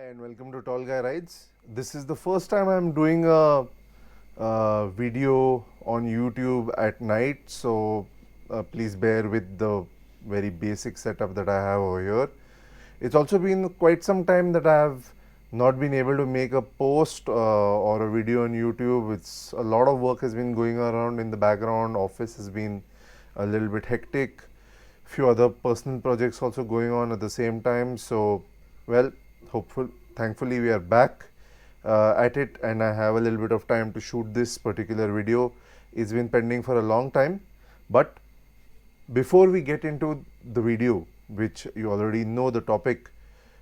Hi and welcome to Tall Guy Rides. This is the first time I'm doing a, video on YouTube at night, so please bear with the very basic setup that I have over here. It's also been quite some time that I have not been able to make a post or a video on YouTube. It's a lot of work has been going around in the background. Office has been a little bit hectic. Few other personal projects also going on at the same time. So, well, thankfully, we are back at it, and I have a little bit of time to shoot this particular video. It's been pending for a long time, but before we get into the video, which you already know the topic,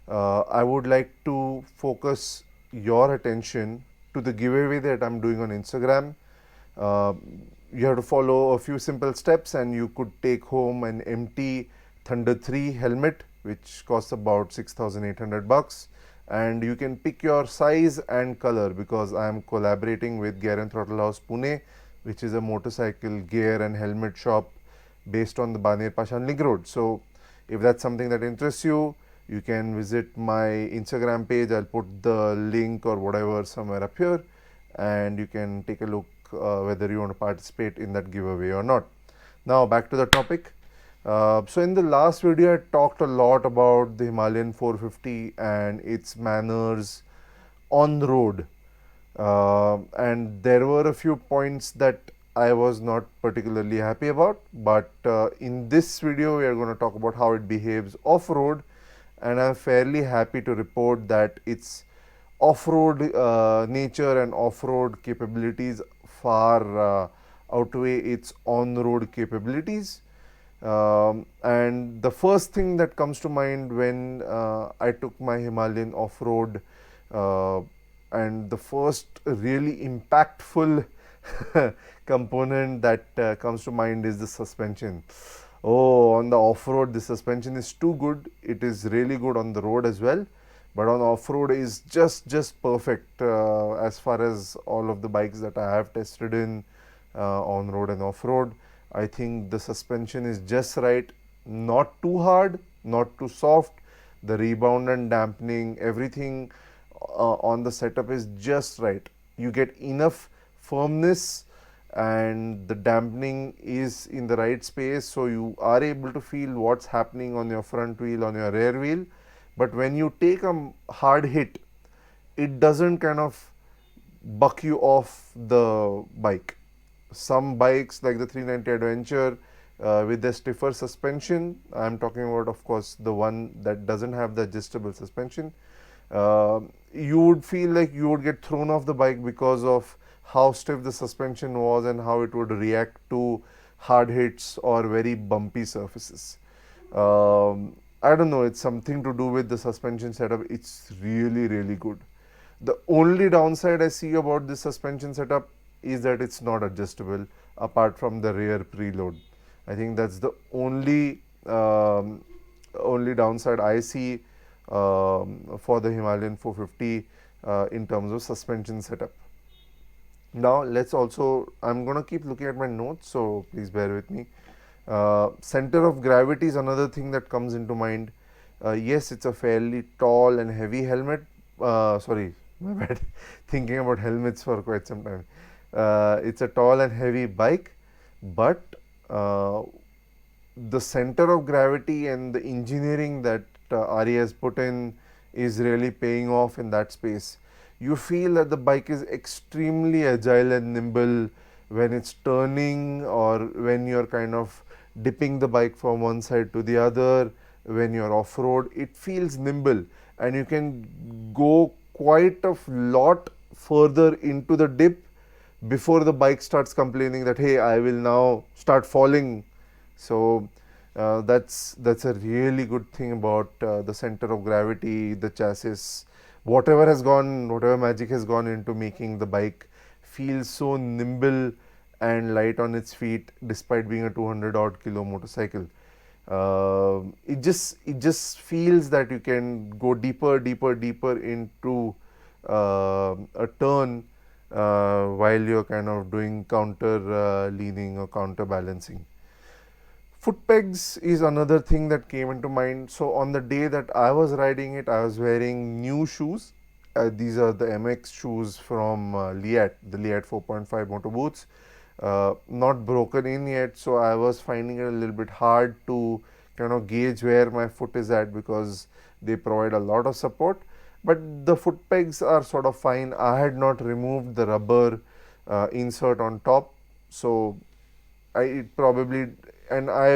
I would like to focus your attention to the giveaway that I'm doing on Instagram. Uh, you have to follow a few simple steps, and you could take home an empty Thunder 3 helmet, which costs about 6,800 bucks. And you can pick your size and color because I am collaborating with Gear and Throttle House Pune, which is a motorcycle gear and helmet shop based on the Baner Pashan Link Road. So, if that's something that interests you, you can visit my Instagram page. I'll put the link or whatever somewhere up here, and you can take a look whether you want to participate in that giveaway or not. Now, back to the topic. So in the last video, I talked a lot about the Himalayan 450 and its manners on the road. And there were a few points that I was not particularly happy about, but in this video we are going to talk about how it behaves off-road, and I'm fairly happy to report that its off-road nature and off-road capabilities far outweigh its on-road capabilities. And the first thing that comes to mind when I took my Himalayan off-road, and the first really impactful component that comes to mind is the suspension. Oh, on the off-road, the suspension is too good. It is really good on the road as well, but on off-road is just perfect as far as all of the bikes that I have tested in on road and off-road. I think the suspension is just right, not too hard, not too soft. The rebound and dampening, everything on the setup is just right. You get enough firmness and the dampening is in the right space, so you are able to feel what's happening on your front wheel, on your rear wheel. But when you take a hard hit, it doesn't kind of buck you off the bike. Some bikes like the 390 Adventure with the stiffer suspension, I'm talking about of course the one that doesn't have the adjustable suspension, you would feel like you would get thrown off the bike because of how stiff the suspension was and how it would react to hard hits or very bumpy surfaces. I don't know, it's something to do with the suspension setup. It's really good. The only downside I see about this suspension setup is that it's not adjustable apart from the rear preload. I think that's the only downside I see for the Himalayan 450 in terms of suspension setup. Now let's also, I'm going to keep looking at my notes, so please bear with me. Center of gravity is another thing that comes into mind. Yes, it's a fairly tall and heavy helmet. Sorry, my bad. Thinking about helmets for quite some time. It's a tall and heavy bike, but the center of gravity and the engineering that RE has put in is really paying off in that space. You feel that the bike is extremely agile and nimble when it's turning or when you're kind of dipping the bike from one side to the other. When you're off-road, it feels nimble and you can go quite a lot further into the dip before the bike starts complaining that, hey, I will now start falling. So that's a really good thing about the center of gravity, the chassis, whatever magic has gone into making the bike feel so nimble and light on its feet despite being a 200 odd kilo motorcycle. It just feels that you can go deeper into a turn while you're kind of doing counter leaning or counterbalancing. Foot pegs is another thing that came into mind. So on the day that I was riding it, I was wearing new shoes. These are the MX shoes from Liat, the Liat 4.5 motor boots. Not broken in yet, so I was finding it a little bit hard to kind of gauge where my foot is at, because they provide a lot of support. But the foot pegs are sort of fine. I had not removed the rubber insert on top, so I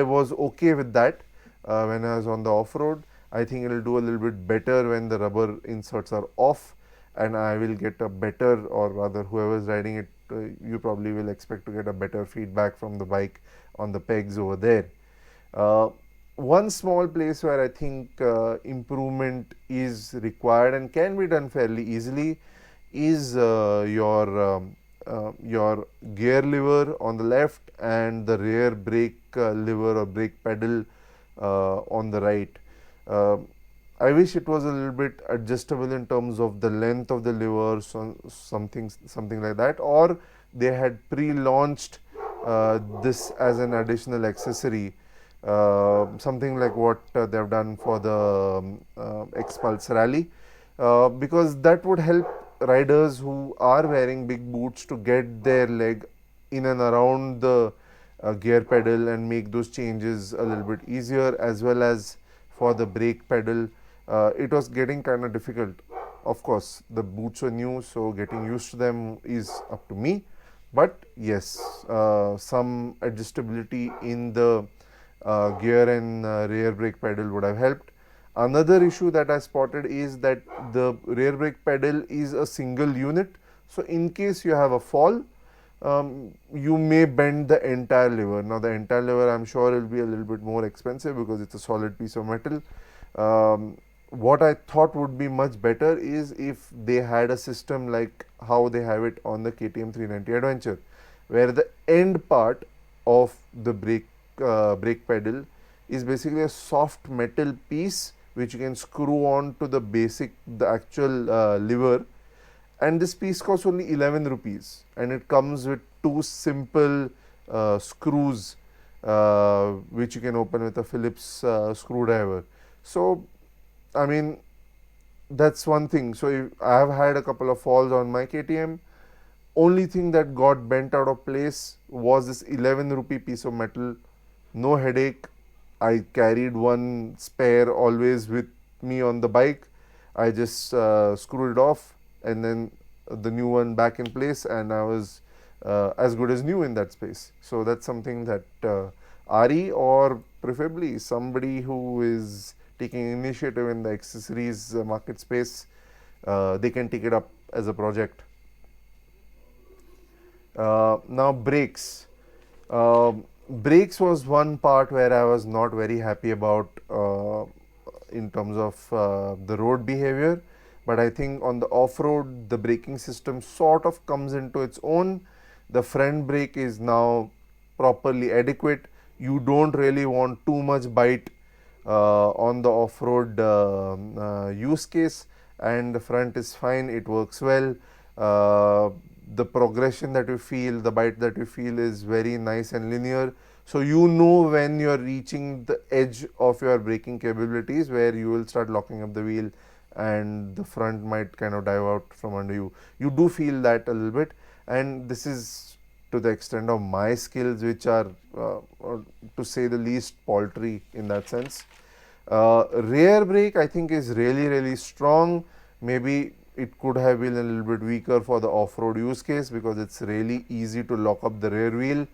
was okay with that when I was on the off-road. I think it'll do a little bit better when the rubber inserts are off, and I will get a better, or rather whoever's riding it, you probably will expect to get a better feedback from the bike on the pegs over there. Uh, One small place where I think improvement is required and can be done fairly easily is your gear lever on the left and the rear brake lever or brake pedal on the right. Uh, I wish it was a little bit adjustable in terms of the length of the lever, something like that, or they had pre-launched this as an additional accessory, something like what they have done for the X-Pulse Rally, because that would help riders who are wearing big boots to get their leg in and around the gear pedal and make those changes a little bit easier, as well as for the brake pedal. It was getting kind of difficult. Of course, the boots were new, so getting used to them is up to me. But yes, some adjustability in the gear and rear brake pedal would have helped. Another issue that I spotted is that the rear brake pedal is a single unit. So in case you have a fall, you may bend the entire lever. Now the entire lever, I'm sure, will be a little bit more expensive because it's a solid piece of metal. What I thought would be much better is if they had a system like how they have it on the KTM 390 Adventure, where the end part of the brake pedal is basically a soft metal piece which you can screw on to the actual lever, and this piece costs only 11 rupees, and it comes with two simple screws which you can open with a Phillips screwdriver. So I mean, that's one thing. So I have had a couple of falls on my KTM. Only thing that got bent out of place was this 11 rupee piece of metal. No headache. I carried one spare always with me on the bike. I just screwed it off and then the new one back in place, and I was as good as new in that space. So that's something that Ari, or preferably somebody who is taking initiative in the accessories market space, they can take it up as a project. Now brakes. Brakes was one part where I was not very happy about in terms of the road behavior, but I think on the off-road the braking system sort of comes into its own. The front brake is now properly adequate. You don't really want too much bite on the off-road use case, and the front is fine, it works well. The progression that you feel, the bite that you feel is very nice and linear, so you know when you're reaching the edge of your braking capabilities where you will start locking up the wheel and the front might kind of dive out from under you. You do feel that a little bit, and this is to the extent of my skills, which are to say the least paltry in that sense. Rear brake I think is really strong. Maybe it could have been a little bit weaker for the off-road use case because it's really easy to lock up the rear wheel,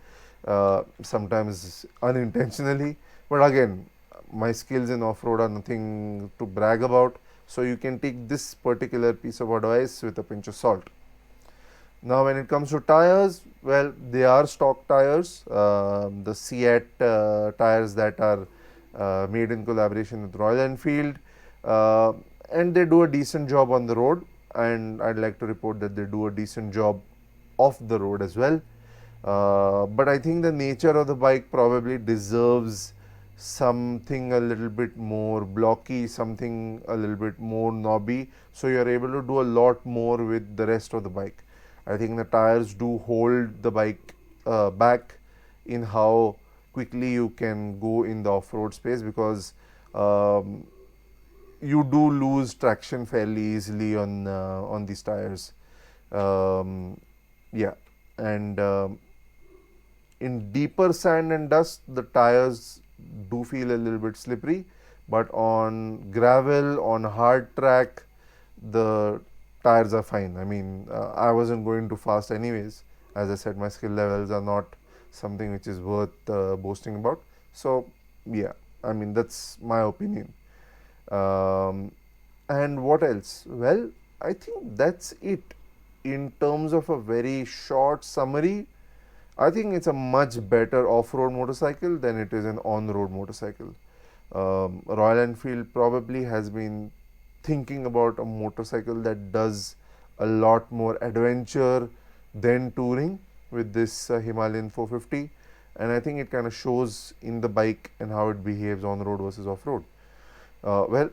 sometimes unintentionally, but again, my skills in off-road are nothing to brag about, so you can take this particular piece of advice with a pinch of salt. Now when it comes to tires, well, they are stock tires, the Seat tires that are made in collaboration with Royal Enfield, and they do a decent job on the road, and I'd like to report that they do a decent job off the road as well. But I think the nature of the bike probably deserves something a little bit more blocky, something a little bit more knobby, so you're able to do a lot more with the rest of the bike. I think the tires do hold the bike back in how quickly you can go in the off-road space, because you do lose traction fairly easily on these tires. Yeah, and in deeper sand and dust, the tires do feel a little bit slippery, but on gravel, on hard track, the tires are fine. I mean, I wasn't going too fast anyways. As I said, my skill levels are not something which is worth boasting about. So yeah, I mean, that's my opinion. um, and what else? Well, I think that's it. In terms of a very short summary, I think it's a much better off-road motorcycle than it is an on-road motorcycle. Royal Enfield probably has been thinking about a motorcycle that does a lot more adventure than touring with this Himalayan 450, and I think it kind of shows in the bike and how it behaves on road versus off-road. Well,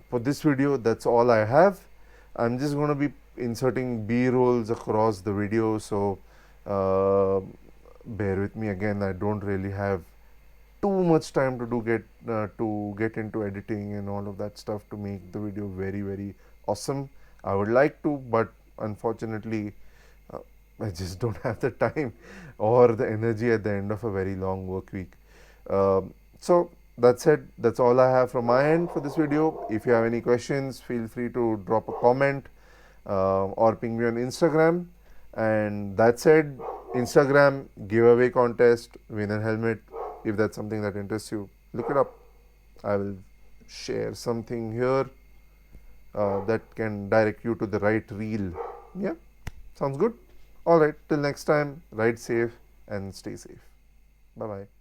for this video, that's all I have. I'm just going to be inserting B-rolls across the video, so uh, bear with me. Again, I don't really have too much time to get into editing and all of that stuff to make the video very awesome. I would like to, but unfortunately uh, I just don't have the time or the energy at the end of a very long work week. So that's it. That's all I have from my end for this video. If you have any questions, feel free to drop a comment or ping me on Instagram. And that said, Instagram giveaway contest, win a helmet. If that's something that interests you, look it up. I will share something here that can direct you to the right reel. Yeah, sounds good. All right, till next time, ride safe and stay safe. Bye bye.